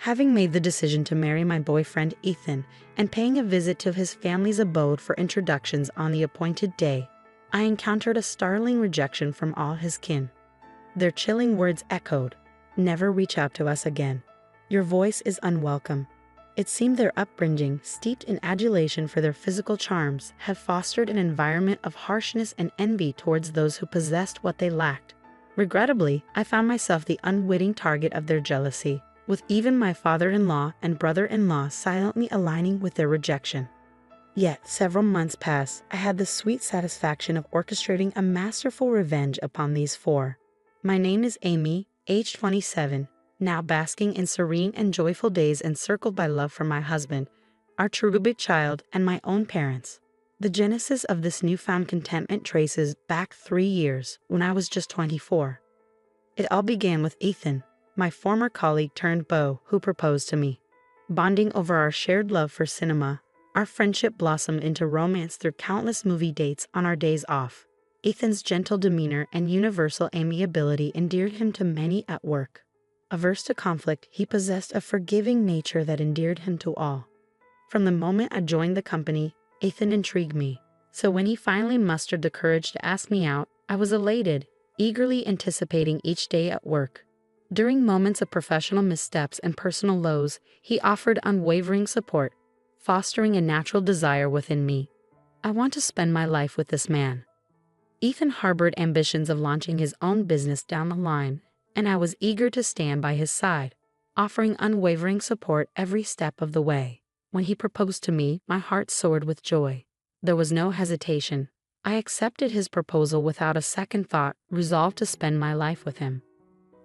Having made the decision to marry my boyfriend Ethan and paying a visit to his family's abode for introductions on the appointed day, I encountered a startling rejection from all his kin. Their chilling words echoed, "Never reach out to us again. Your voice is unwelcome." It seemed their upbringing, steeped in adulation for their physical charms, had fostered an environment of harshness and envy towards those who possessed what they lacked. Regrettably, I found myself the unwitting target of their jealousy, with even my father-in-law and brother-in-law silently aligning with their rejection. Yet, several months passed, I had the sweet satisfaction of orchestrating a masterful revenge upon these four. My name is Amy, age 27, now basking in serene and joyful days encircled by love for my husband, our cherubic child, and my own parents. The genesis of this newfound contentment traces back 3 years, when I was just 24. It all began with Ethan, my former colleague turned beau, who proposed to me. Bonding over our shared love for cinema, our friendship blossomed into romance through countless movie dates on our days off. Ethan's gentle demeanor and universal amiability endeared him to many at work. Averse to conflict, he possessed a forgiving nature that endeared him to all. From the moment I joined the company, Ethan intrigued me, so when he finally mustered the courage to ask me out, I was elated, eagerly anticipating each day at work. During moments of professional missteps and personal lows, he offered unwavering support, fostering a natural desire within me. I want to spend my life with this man. Ethan harbored ambitions of launching his own business down the line, and I was eager to stand by his side, offering unwavering support every step of the way. When he proposed to me, my heart soared with joy. There was no hesitation. I accepted his proposal without a second thought, resolved to spend my life with him.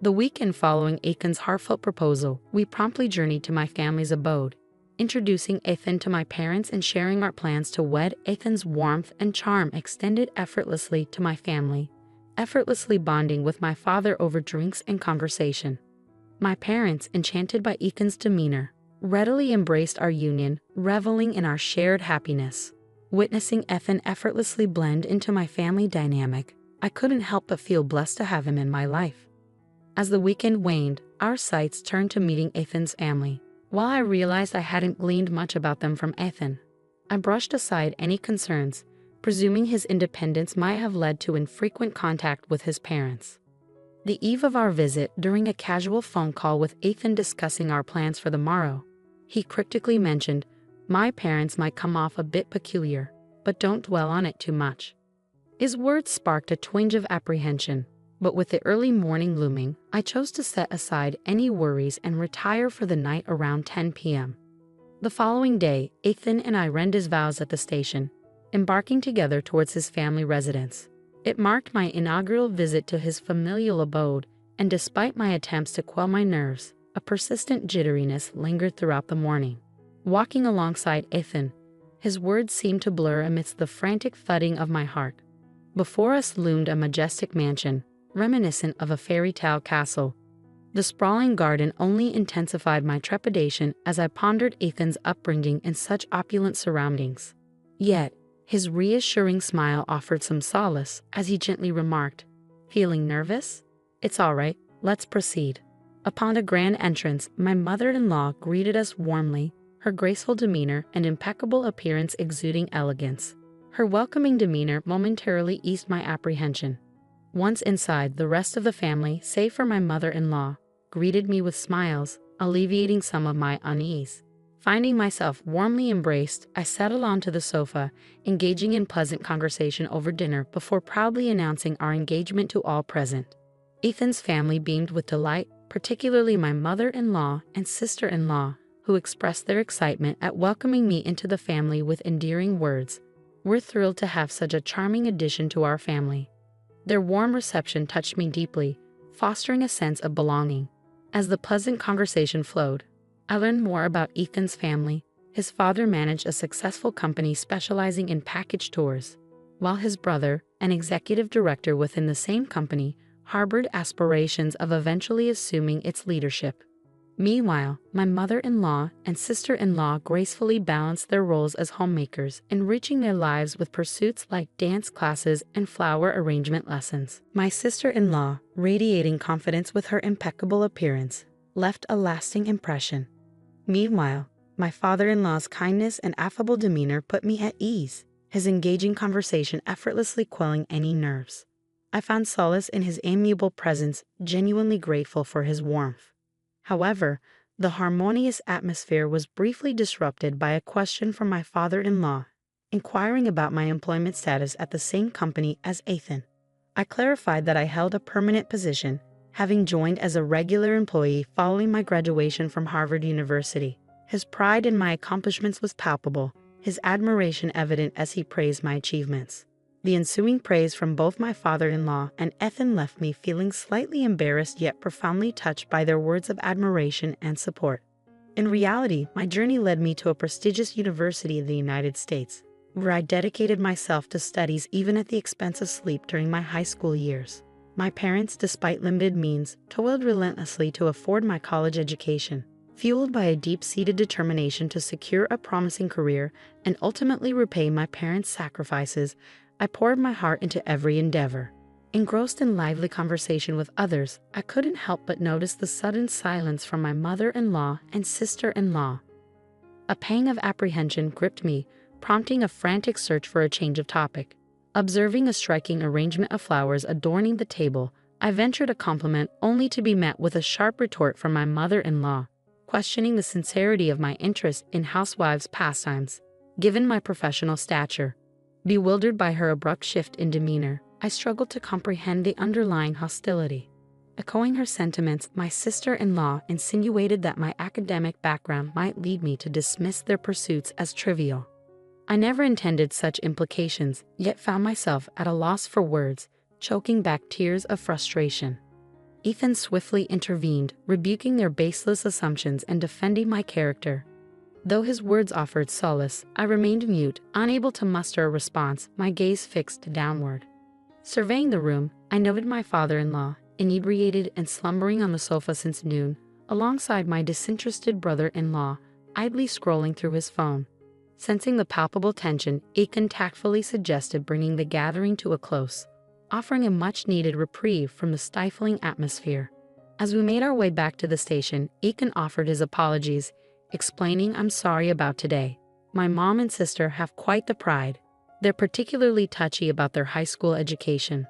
The weekend following Ethan's heartfelt proposal, we promptly journeyed to my family's abode, introducing Ethan to my parents and sharing our plans to wed. Ethan's warmth and charm extended effortlessly to my family, effortlessly bonding with my father over drinks and conversation. My parents, enchanted by Ethan's demeanor, readily embraced our union, reveling in our shared happiness. Witnessing Ethan effortlessly blend into my family dynamic, I couldn't help but feel blessed to have him in my life. As the weekend waned, our sights turned to meeting Ethan's family. While I realized I hadn't gleaned much about them from Ethan, I brushed aside any concerns, presuming his independence might have led to infrequent contact with his parents. The eve of our visit, during a casual phone call with Ethan discussing our plans for the morrow, he cryptically mentioned, "My parents might come off a bit peculiar, but don't dwell on it too much." His words sparked a twinge of apprehension, but with the early morning looming, I chose to set aside any worries and retire for the night around 10 p.m. The following day, Ethan and I rendered his vows at the station, embarking together towards his family residence. It marked my inaugural visit to his familial abode, and despite my attempts to quell my nerves, a persistent jitteriness lingered throughout the morning. Walking alongside Ethan, his words seemed to blur amidst the frantic thudding of my heart. Before us loomed a majestic mansion, reminiscent of a fairy tale castle. The sprawling garden only intensified my trepidation as I pondered Ethan's upbringing in such opulent surroundings. Yet, his reassuring smile offered some solace as he gently remarked, "Feeling nervous? It's all right, let's proceed." Upon the grand entrance, my mother-in-law greeted us warmly, her graceful demeanor and impeccable appearance exuding elegance. Her welcoming demeanor momentarily eased my apprehension. Once inside, the rest of the family, save for my mother-in-law, greeted me with smiles, alleviating some of my unease. Finding myself warmly embraced, I settled onto the sofa, engaging in pleasant conversation over dinner before proudly announcing our engagement to all present. Ethan's family beamed with delight, particularly my mother-in-law and sister-in-law, who expressed their excitement at welcoming me into the family with endearing words. "We're thrilled to have such a charming addition to our family." Their warm reception touched me deeply, fostering a sense of belonging. As the pleasant conversation flowed, I learned more about Ethan's family. His father managed a successful company specializing in package tours, while his brother, an executive director within the same company, harbored aspirations of eventually assuming its leadership. Meanwhile, my mother-in-law and sister-in-law gracefully balanced their roles as homemakers, enriching their lives with pursuits like dance classes and flower arrangement lessons. My sister-in-law, radiating confidence with her impeccable appearance, left a lasting impression. Meanwhile, my father-in-law's kindness and affable demeanor put me at ease, his engaging conversation effortlessly quelling any nerves. I found solace in his amiable presence, genuinely grateful for his warmth. However, the harmonious atmosphere was briefly disrupted by a question from my father-in-law, inquiring about my employment status at the same company as Ethan. I clarified that I held a permanent position, having joined as a regular employee following my graduation from Harvard University. His pride in my accomplishments was palpable, his admiration evident as he praised my achievements. The ensuing praise from both my father-in-law and Ethan left me feeling slightly embarrassed yet profoundly touched by their words of admiration and support. In reality, my journey led me to a prestigious university in the United States, where I dedicated myself to studies even at the expense of sleep during my high school years. My parents, despite limited means, toiled relentlessly to afford my college education. Fueled by a deep-seated determination to secure a promising career and ultimately repay my parents' sacrifices, I poured my heart into every endeavor. Engrossed in lively conversation with others, I couldn't help but notice the sudden silence from my mother-in-law and sister-in-law. A pang of apprehension gripped me, prompting a frantic search for a change of topic. Observing a striking arrangement of flowers adorning the table, I ventured a compliment only to be met with a sharp retort from my mother-in-law, questioning the sincerity of my interest in housewives' pastimes, given my professional stature. Bewildered by her abrupt shift in demeanor, I struggled to comprehend the underlying hostility. Echoing her sentiments, my sister-in-law insinuated that my academic background might lead me to dismiss their pursuits as trivial. I never intended such implications, yet found myself at a loss for words, choking back tears of frustration. Ethan swiftly intervened, rebuking their baseless assumptions and defending my character. Though his words offered solace, I remained mute, unable to muster a response, my gaze fixed downward. Surveying the room, I noted my father-in-law, inebriated and slumbering on the sofa since noon, alongside my disinterested brother-in-law, idly scrolling through his phone. Sensing the palpable tension, Ethan tactfully suggested bringing the gathering to a close, offering a much-needed reprieve from the stifling atmosphere. As we made our way back to the station, Ethan offered his apologies, explaining, "I'm sorry about today. My mom and sister have quite the pride. They're particularly touchy about their high school education."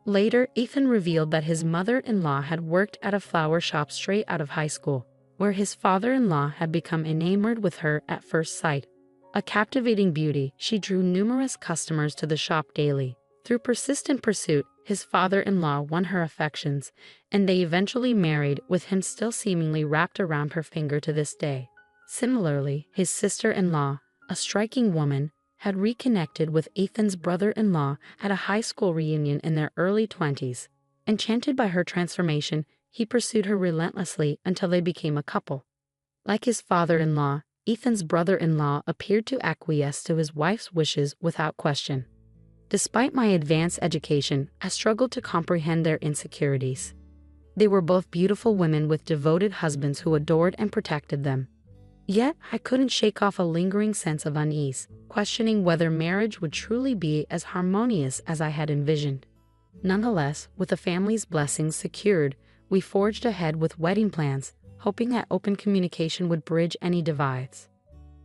Later, Ethan revealed that his mother-in-law had worked at a flower shop straight out of high school, where his father-in-law had become enamored with her at first sight. A captivating beauty, she drew numerous customers to the shop daily. Through persistent pursuit, his father-in-law won her affections, and they eventually married, with him still seemingly wrapped around her finger to this day. Similarly, his sister-in-law, a striking woman, had reconnected with Ethan's brother-in-law at a high school reunion in their early 20s. Enchanted by her transformation, he pursued her relentlessly until they became a couple. Like his father-in-law, Ethan's brother-in-law appeared to acquiesce to his wife's wishes without question. Despite my advanced education, I struggled to comprehend their insecurities. They were both beautiful women with devoted husbands who adored and protected them. Yet, I couldn't shake off a lingering sense of unease, questioning whether marriage would truly be as harmonious as I had envisioned. Nonetheless, with the family's blessings secured, we forged ahead with wedding plans, hoping that open communication would bridge any divides.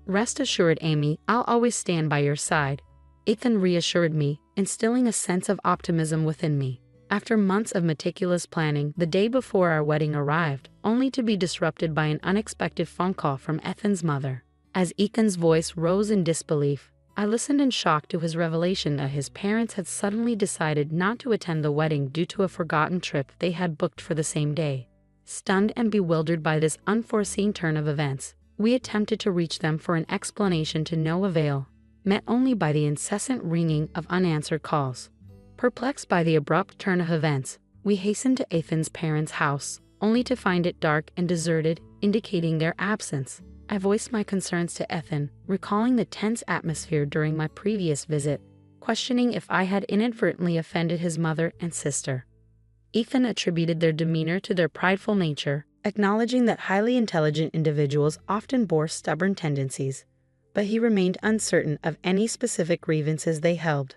"Rest assured, Amy, I'll always stand by your side," Ethan reassured me, instilling a sense of optimism within me. After months of meticulous planning, the day before our wedding arrived, only to be disrupted by an unexpected phone call from Ethan's mother. As Ethan's voice rose in disbelief, I listened in shock to his revelation that his parents had suddenly decided not to attend the wedding due to a forgotten trip they had booked for the same day. Stunned and bewildered by this unforeseen turn of events, we attempted to reach them for an explanation to no avail, met only by the incessant ringing of unanswered calls. Perplexed by the abrupt turn of events, we hastened to Ethan's parents' house, only to find it dark and deserted, indicating their absence. I voiced my concerns to Ethan, recalling the tense atmosphere during my previous visit, questioning if I had inadvertently offended his mother and sister. Ethan attributed their demeanor to their prideful nature, acknowledging that highly intelligent individuals often bore stubborn tendencies, but he remained uncertain of any specific grievances they held.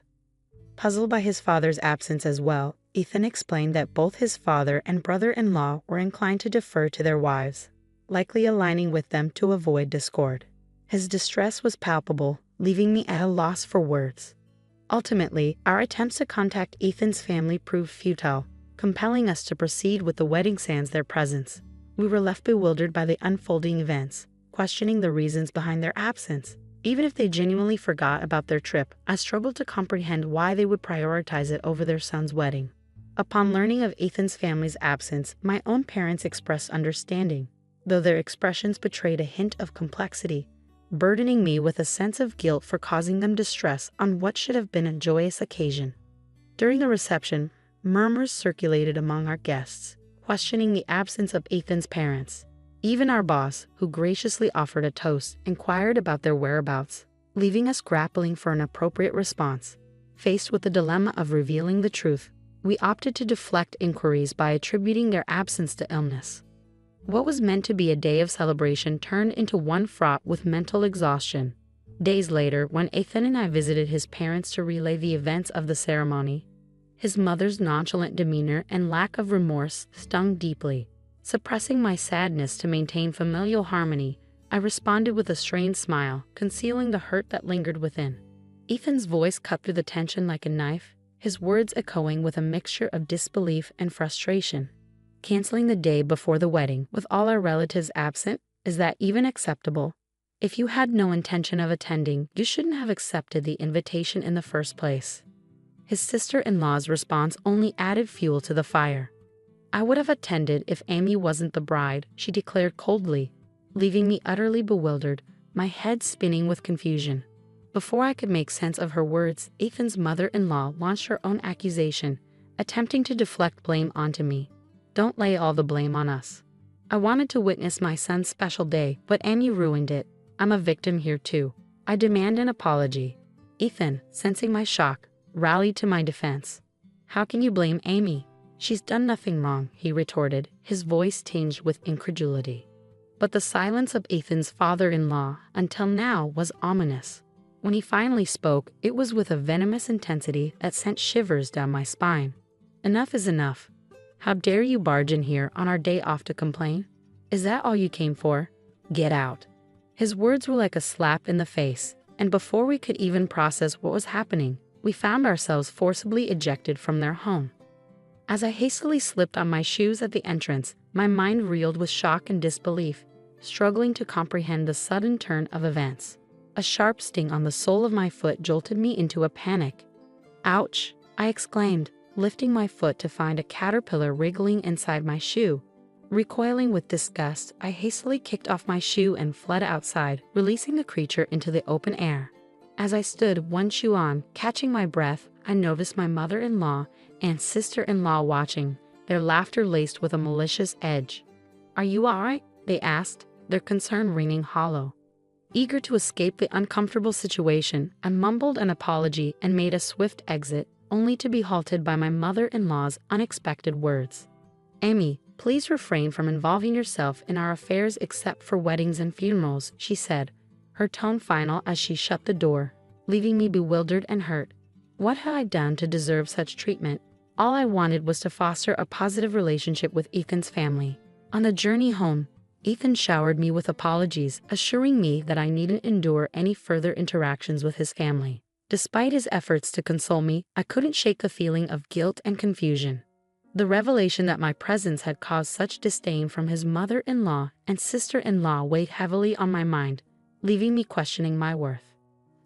Puzzled by his father's absence as well, Ethan explained that both his father and brother-in-law were inclined to defer to their wives, likely aligning with them to avoid discord. His distress was palpable, leaving me at a loss for words. Ultimately, our attempts to contact Ethan's family proved futile, compelling us to proceed with the wedding sans their presence. We were left bewildered by the unfolding events, questioning the reasons behind their absence. Even if they genuinely forgot about their trip, I struggled to comprehend why they would prioritize it over their son's wedding. Upon learning of Ethan's family's absence, my own parents expressed understanding, though their expressions betrayed a hint of complexity, burdening me with a sense of guilt for causing them distress on what should have been a joyous occasion. During the reception, murmurs circulated among our guests, questioning the absence of Ethan's parents. Even our boss, who graciously offered a toast, inquired about their whereabouts, leaving us grappling for an appropriate response. Faced with the dilemma of revealing the truth, we opted to deflect inquiries by attributing their absence to illness. What was meant to be a day of celebration turned into one fraught with mental exhaustion. Days later, when Ethan and I visited his parents to relay the events of the ceremony, his mother's nonchalant demeanor and lack of remorse stung deeply. Suppressing my sadness to maintain familial harmony, I responded with a strained smile, concealing the hurt that lingered within. Ethan's voice cut through the tension like a knife, his words echoing with a mixture of disbelief and frustration. Canceling the day before the wedding, with all our relatives absent, is that even acceptable? If you had no intention of attending, you shouldn't have accepted the invitation in the first place. His sister-in-law's response only added fuel to the fire. I would have attended if Amy wasn't the bride, she declared coldly, leaving me utterly bewildered, my head spinning with confusion. Before I could make sense of her words, Ethan's mother-in-law launched her own accusation, attempting to deflect blame onto me. Don't lay all the blame on us. I wanted to witness my son's special day, but Amy ruined it. I'm a victim here too. I demand an apology. Ethan, sensing my shock, rallied to my defense. How can you blame Amy? She's done nothing wrong, he retorted, his voice tinged with incredulity. But the silence of Ethan's father-in-law, until now, was ominous. When he finally spoke, it was with a venomous intensity that sent shivers down my spine. Enough is enough. How dare you barge in here on our day off to complain? Is that all you came for? Get out. His words were like a slap in the face, and before we could even process what was happening, we found ourselves forcibly ejected from their home. As I hastily slipped on my shoes at the entrance, my mind reeled with shock and disbelief, struggling to comprehend the sudden turn of events. A sharp sting on the sole of my foot jolted me into a panic. Ouch! I exclaimed, lifting my foot to find a caterpillar wriggling inside my shoe. Recoiling with disgust, I hastily kicked off my shoe and fled outside, releasing the creature into the open air. As I stood, one shoe on, catching my breath, I noticed my mother-in-law and sister-in-law watching, their laughter laced with a malicious edge. "Are you all right?" they asked, their concern ringing hollow. Eager to escape the uncomfortable situation, I mumbled an apology and made a swift exit, only to be halted by my mother-in-law's unexpected words. "Amy, please refrain from involving yourself in our affairs except for weddings and funerals," she said, her tone final as she shut the door, leaving me bewildered and hurt. What had I done to deserve such treatment? All I wanted was to foster a positive relationship with Ethan's family. On the journey home, Ethan showered me with apologies, assuring me that I needn't endure any further interactions with his family. Despite his efforts to console me, I couldn't shake the feeling of guilt and confusion. The revelation that my presence had caused such disdain from his mother-in-law and sister-in-law weighed heavily on my mind, leaving me questioning my worth.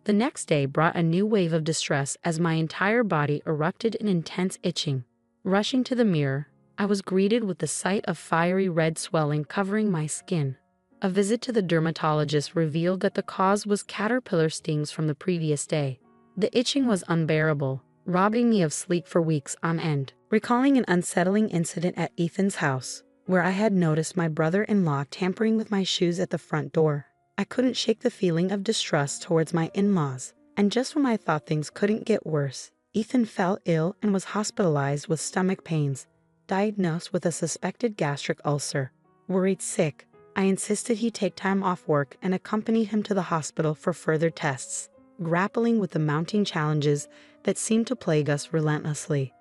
The next day brought a new wave of distress as my entire body erupted in intense itching. Rushing to the mirror, I was greeted with the sight of fiery red swelling covering my skin. A visit to the dermatologist revealed that the cause was caterpillar stings from the previous day. The itching was unbearable, robbing me of sleep for weeks on end. Recalling an unsettling incident at Ethan's house, where I had noticed my brother-in-law tampering with my shoes at the front door, I couldn't shake the feeling of distrust towards my in-laws. And just when I thought things couldn't get worse, Ethan fell ill and was hospitalized with stomach pains, diagnosed with a suspected gastric ulcer. Worried sick, I insisted he take time off work and accompanied him to the hospital for further tests, grappling with the mounting challenges that seemed to plague us relentlessly.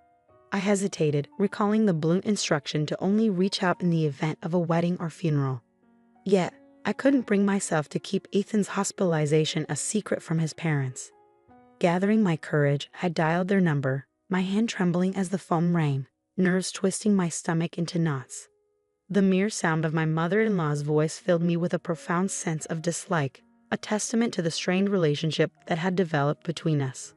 I hesitated, recalling the blunt instruction to only reach out in the event of a wedding or funeral. Yet, I couldn't bring myself to keep Ethan's hospitalization a secret from his parents. Gathering my courage, I dialed their number, my hand trembling as the phone rang, nerves twisting my stomach into knots. The mere sound of my mother-in-law's voice filled me with a profound sense of dislike, a testament to the strained relationship that had developed between us.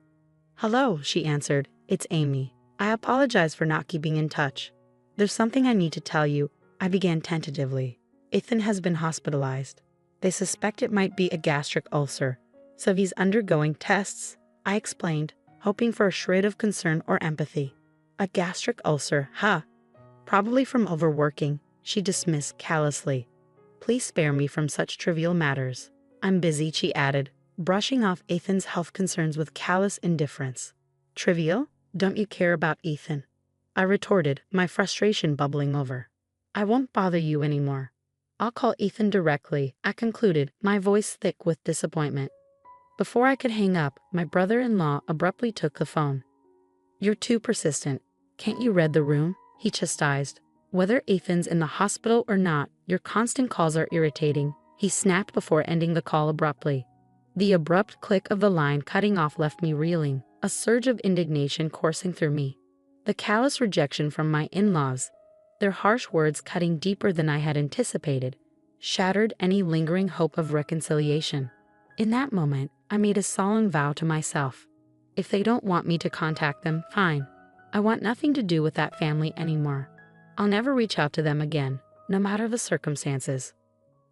"Hello," she answered. "It's Amy. I apologize for not keeping in touch. There's something I need to tell you," I began tentatively. "Ethan has been hospitalized. They suspect it might be a gastric ulcer, so he's undergoing tests," I explained, hoping for a shred of concern or empathy. "A gastric ulcer, huh? Probably from overworking," she dismissed callously. "Please spare me from such trivial matters. I'm busy," she added, brushing off Ethan's health concerns with callous indifference. "Trivial? Don't you care about Ethan?" I retorted, my frustration bubbling over. "I won't bother you anymore. I'll call Ethan directly," I concluded, my voice thick with disappointment. Before I could hang up, my brother-in-law abruptly took the phone. "You're too persistent. Can't you read the room?" he chastised. "Whether Ethan's in the hospital or not, your constant calls are irritating," he snapped before ending the call abruptly. The abrupt click of the line cutting off left me reeling, a surge of indignation coursing through me. The callous rejection from my in-laws, their harsh words cutting deeper than I had anticipated, shattered any lingering hope of reconciliation. In that moment, I made a solemn vow to myself. If they don't want me to contact them, fine. I want nothing to do with that family anymore. I'll never reach out to them again, no matter the circumstances.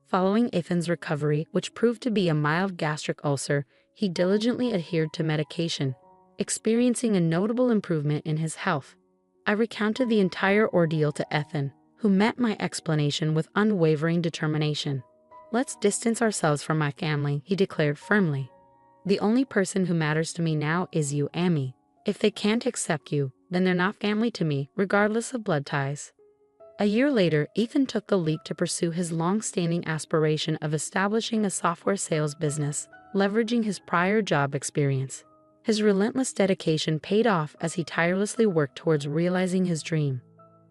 Following Ethan's recovery, which proved to be a mild gastric ulcer, he diligently adhered to medication, experiencing a notable improvement in his health. I recounted the entire ordeal to Ethan, who met my explanation with unwavering determination. "Let's distance ourselves from my family," he declared firmly. "The only person who matters to me now is you, Amy. If they can't accept you, then they're not family to me, regardless of blood ties." A year later, Ethan took the leap to pursue his long-standing aspiration of establishing a software sales business, leveraging his prior job experience. His relentless dedication paid off as he tirelessly worked towards realizing his dream.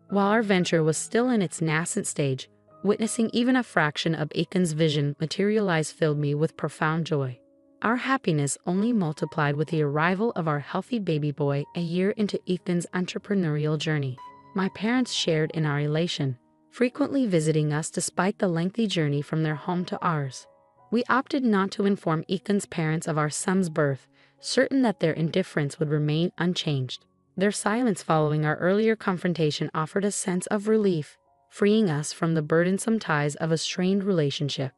While our venture was still in its nascent stage, witnessing even a fraction of Ethan's vision materialize filled me with profound joy. Our happiness only multiplied with the arrival of our healthy baby boy a year into Ethan's entrepreneurial journey. My parents shared in our elation, frequently visiting us despite the lengthy journey from their home to ours. We opted not to inform Ethan's parents of our son's birth, certain that their indifference would remain unchanged. Their silence following our earlier confrontation offered a sense of relief, freeing us from the burdensome ties of a strained relationship.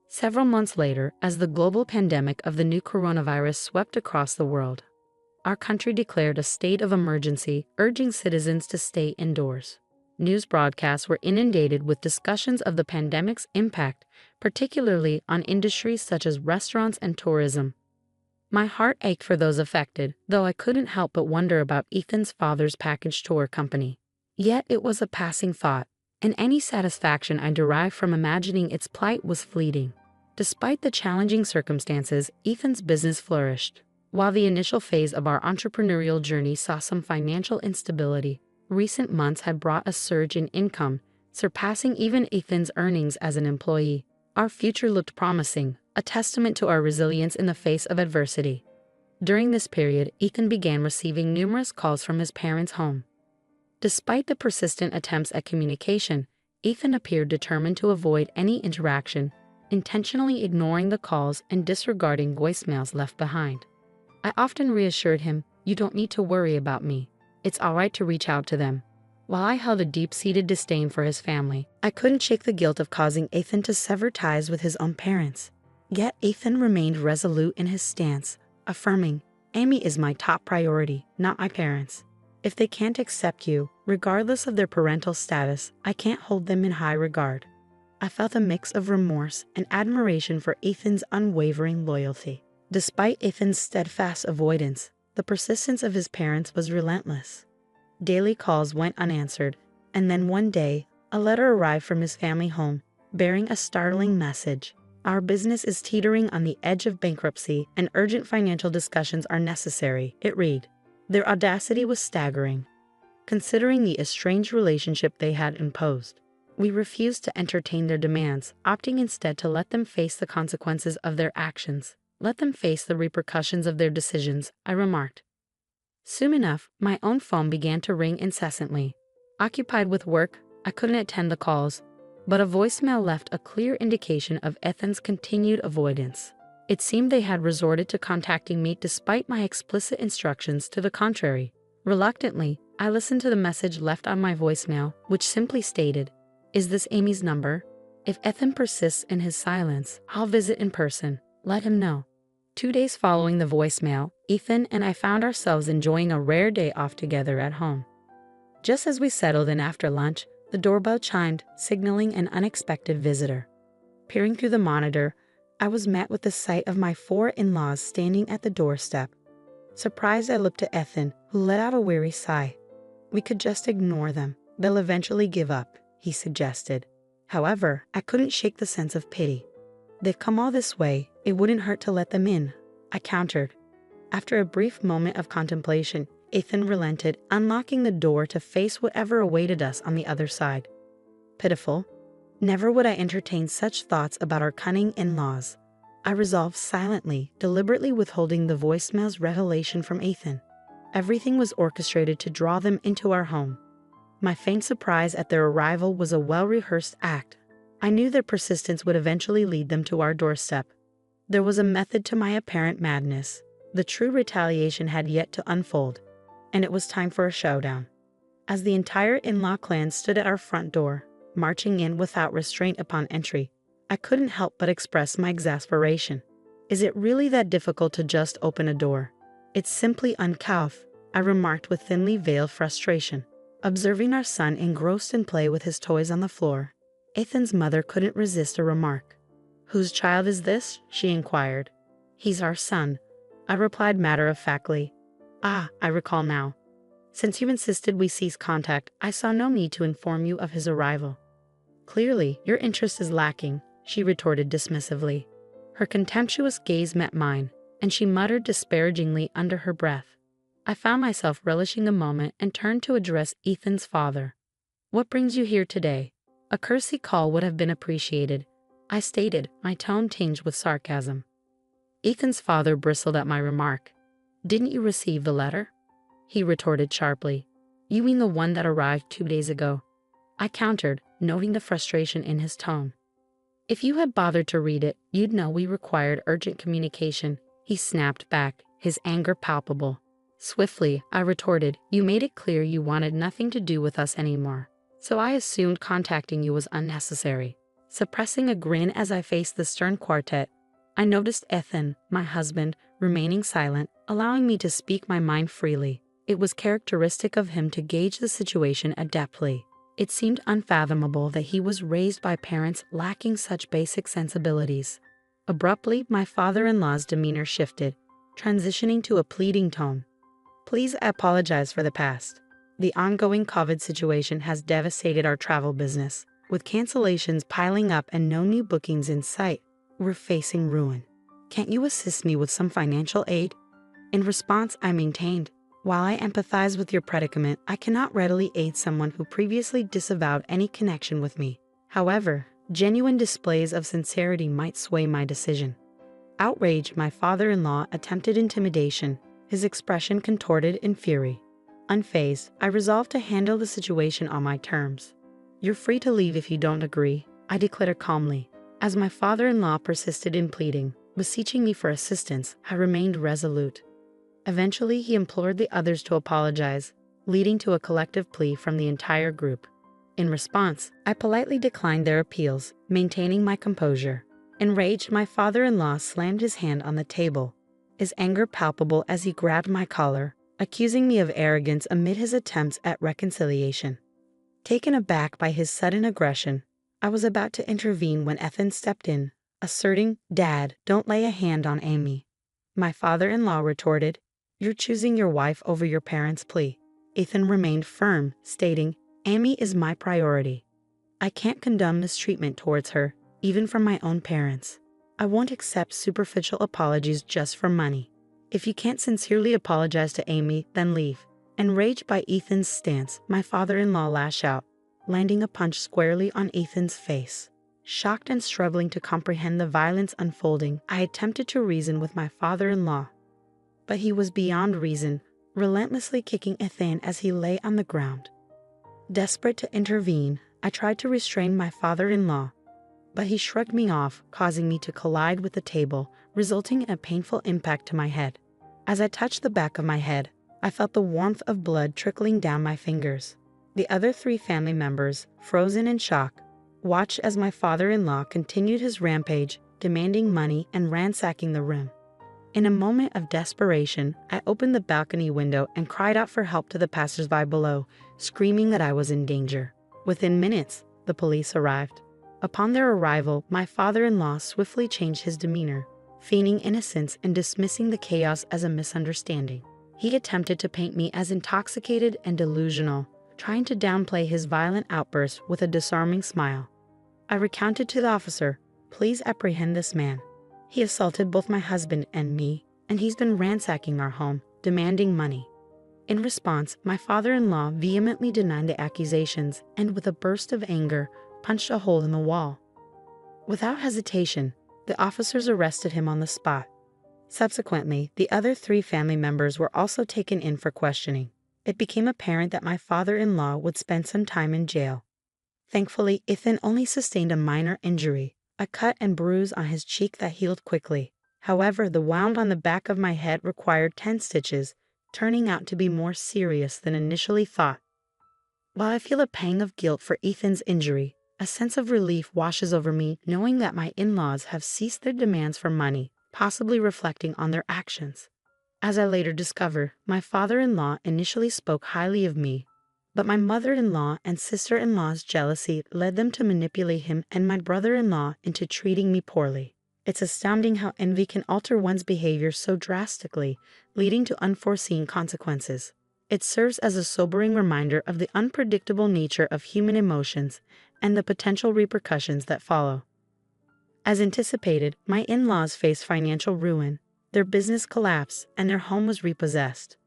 Several months later, as the global pandemic of the new coronavirus swept across the world, our country declared a state of emergency, urging citizens to stay indoors. News broadcasts were inundated with discussions of the pandemic's impact, particularly on industries such as restaurants and tourism. My heart ached for those affected, though I couldn't help but wonder about Ethan's father's package tour company. Yet it was a passing thought, and any satisfaction I derived from imagining its plight was fleeting. Despite the challenging circumstances, Ethan's business flourished. While the initial phase of our entrepreneurial journey saw some financial instability, recent months had brought a surge in income, surpassing even Ethan's earnings as an employee. Our future looked promising, a testament to our resilience in the face of adversity. During this period, Ethan began receiving numerous calls from his parents' home. Despite the persistent attempts at communication, Ethan appeared determined to avoid any interaction, intentionally ignoring the calls and disregarding voicemails left behind. I often reassured him, "You don't need to worry about me. It's all right to reach out to them." While I held a deep-seated disdain for his family, I couldn't shake the guilt of causing Ethan to sever ties with his own parents. Yet Ethan remained resolute in his stance, affirming, "Amy is my top priority, not my parents. If they can't accept you, regardless of their parental status, I can't hold them in high regard." I felt a mix of remorse and admiration for Ethan's unwavering loyalty. Despite Ethan's steadfast avoidance, the persistence of his parents was relentless. Daily calls went unanswered, and then one day, a letter arrived from his family home, bearing a startling message. "Our business is teetering on the edge of bankruptcy, and urgent financial discussions are necessary," it read. Their audacity was staggering. considering the estranged relationship they had imposed. We refused to entertain their demands, opting instead to let them face the consequences of their actions. Let them face the repercussions of their decisions, I remarked. Soon enough, my own phone began to ring incessantly. Occupied with work, I couldn't attend the calls, but a voicemail left a clear indication of Ethan's continued avoidance. It seemed they had resorted to contacting me despite my explicit instructions to the contrary. Reluctantly, I listened to the message left on my voicemail, which simply stated, "Is this Amy's number? If Ethan persists in his silence, I'll visit in person. Let him know." 2 days following the voicemail, Ethan and I found ourselves enjoying a rare day off together at home. Just as we settled in after lunch, the doorbell chimed, signaling an unexpected visitor. Peering through the monitor, I was met with the sight of my 4 in-laws standing at the doorstep. Surprised, I looked at Ethan, who let out a weary sigh. "We could just ignore them. They'll eventually give up," he suggested. However, I couldn't shake the sense of pity. "They've come all this way. It wouldn't hurt to let them in," I countered. After a brief moment of contemplation, Ethan relented, unlocking the door to face whatever awaited us on the other side. Pitiful. Never would I entertain such thoughts about our cunning in-laws. I resolved silently, deliberately withholding the voicemail's revelation from Ethan. Everything was orchestrated to draw them into our home. My faint surprise at their arrival was a well-rehearsed act. I knew their persistence would eventually lead them to our doorstep. There was a method to my apparent madness. The true retaliation had yet to unfold, and it was time for a showdown. As the entire in-law clan stood at our front door, marching in without restraint upon entry, I couldn't help but express my exasperation. "Is it really that difficult to just open a door? It's simply uncouth," I remarked with thinly veiled frustration. Observing our son engrossed in play with his toys on the floor, Ethan's mother couldn't resist a remark. "Whose child is this?" she inquired. "He's our son," I replied matter-of-factly. "Ah, I recall now. Since you insisted we cease contact, I saw no need to inform you of his arrival." "Clearly, your interest is lacking," she retorted dismissively. Her contemptuous gaze met mine, and she muttered disparagingly under her breath. I found myself relishing the moment and turned to address Ethan's father. "What brings you here today?" A courtesy call would have been appreciated, I stated, my tone tinged with sarcasm. Ethan's father bristled at my remark. "Didn't you receive the letter?" he retorted sharply. "You mean the one that arrived 2 days ago?" I countered, noting the frustration in his tone. "If you had bothered to read it, you'd know we required urgent communication," he snapped back, his anger palpable. Swiftly, I retorted, "You made it clear you wanted nothing to do with us anymore, so I assumed contacting you was unnecessary." Suppressing a grin as I faced the stern quartet, I noticed Ethan, my husband, remaining silent, allowing me to speak my mind freely. It was characteristic of him to gauge the situation adeptly. It seemed unfathomable that he was raised by parents lacking such basic sensibilities. Abruptly, my father-in-law's demeanor shifted, transitioning to a pleading tone. "Please, I apologize for the past. The ongoing COVID situation has devastated our travel business. With cancellations piling up and no new bookings in sight, we're facing ruin. Can't you assist me with some financial aid?" In response, I maintained, "While I empathize with your predicament, I cannot readily aid someone who previously disavowed any connection with me. However, genuine displays of sincerity might sway my decision." Outraged, my father-in-law attempted intimidation, his expression contorted in fury. Unfazed, I resolved to handle the situation on my terms. "You're free to leave if you don't agree," I declared calmly. As my father-in-law persisted in pleading, beseeching me for assistance, I remained resolute. Eventually, he implored the others to apologize, leading to a collective plea from the entire group. In response, I politely declined their appeals, maintaining my composure. Enraged, my father-in-law slammed his hand on the table, his anger palpable as he grabbed my collar, accusing me of arrogance amid his attempts at reconciliation. Taken aback by his sudden aggression, I was about to intervene when Ethan stepped in, asserting, "Dad, don't lay a hand on Amy." My father-in-law retorted, "You're choosing your wife over your parents' plea." Ethan remained firm, stating, "Amy is my priority. I can't condone mistreatment towards her, even from my own parents. I won't accept superficial apologies just for money. If you can't sincerely apologize to Amy, then leave, Enraged by Ethan's stance, my father-in-law lashed out, landing a punch squarely on Ethan's face. Shocked and struggling to comprehend the violence unfolding, I attempted to reason with my father-in-law. But he was beyond reason, relentlessly kicking Ethan as he lay on the ground. Desperate to intervene, I tried to restrain my father-in-law, but he shrugged me off, causing me to collide with the table, resulting in a painful impact to my head. As I touched the back of my head, I felt the warmth of blood trickling down my fingers. The other 3 family members, frozen in shock, watched as my father-in-law continued his rampage, demanding money and ransacking the room. In a moment of desperation, I opened the balcony window and cried out for help to the passersby below, screaming that I was in danger. Within minutes, the police arrived. Upon their arrival, my father-in-law swiftly changed his demeanor, feigning innocence and dismissing the chaos as a misunderstanding. He attempted to paint me as intoxicated and delusional, trying to downplay his violent outbursts with a disarming smile. I recounted to the officer, "Please apprehend this man. He assaulted both my husband and me, and he's been ransacking our home, demanding money." In response, my father-in-law vehemently denied the accusations and, with a burst of anger, punched a hole in the wall. Without hesitation, the officers arrested him on the spot. Subsequently, the other 3 family members were also taken in for questioning. It became apparent that my father-in-law would spend some time in jail. Thankfully, Ethan only sustained a minor injury, a cut and bruise on his cheek that healed quickly. However, the wound on the back of my head required 10 stitches, turning out to be more serious than initially thought. While I feel a pang of guilt for Ethan's injury, a sense of relief washes over me knowing that my in-laws have ceased their demands for money, possibly reflecting on their actions. As I later discovered, my father-in-law initially spoke highly of me, but my mother-in-law and sister-in-law's jealousy led them to manipulate him and my brother-in-law into treating me poorly. It's astounding how envy can alter one's behavior so drastically, leading to unforeseen consequences. It serves as a sobering reminder of the unpredictable nature of human emotions and the potential repercussions that follow. As anticipated, my in-laws faced financial ruin, their business collapsed, and their home was repossessed.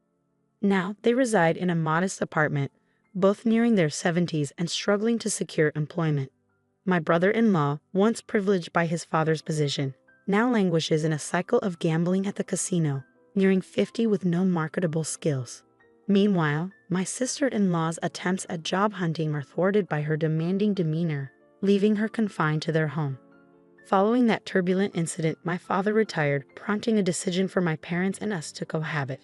Now they reside in a modest apartment, both nearing their 70s and struggling to secure employment. My brother-in-law, once privileged by his father's position, now languishes in a cycle of gambling at the casino, nearing 50 with no marketable skills. Meanwhile, my sister-in-law's attempts at job hunting are thwarted by her demanding demeanor, leaving her confined to their home. Following that turbulent incident, my father retired, prompting a decision for my parents and us to cohabit.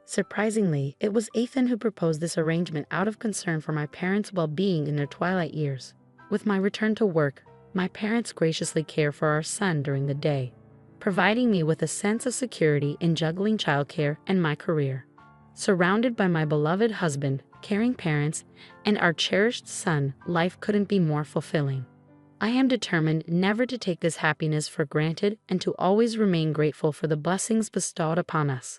Surprisingly, it was Ethan who proposed this arrangement out of concern for my parents' well-being in their twilight years. With my return to work, my parents graciously care for our son during the day, providing me with a sense of security in juggling childcare and my career. Surrounded by my beloved husband, caring parents, and our cherished son, life couldn't be more fulfilling. I am determined never to take this happiness for granted and to always remain grateful for the blessings bestowed upon us.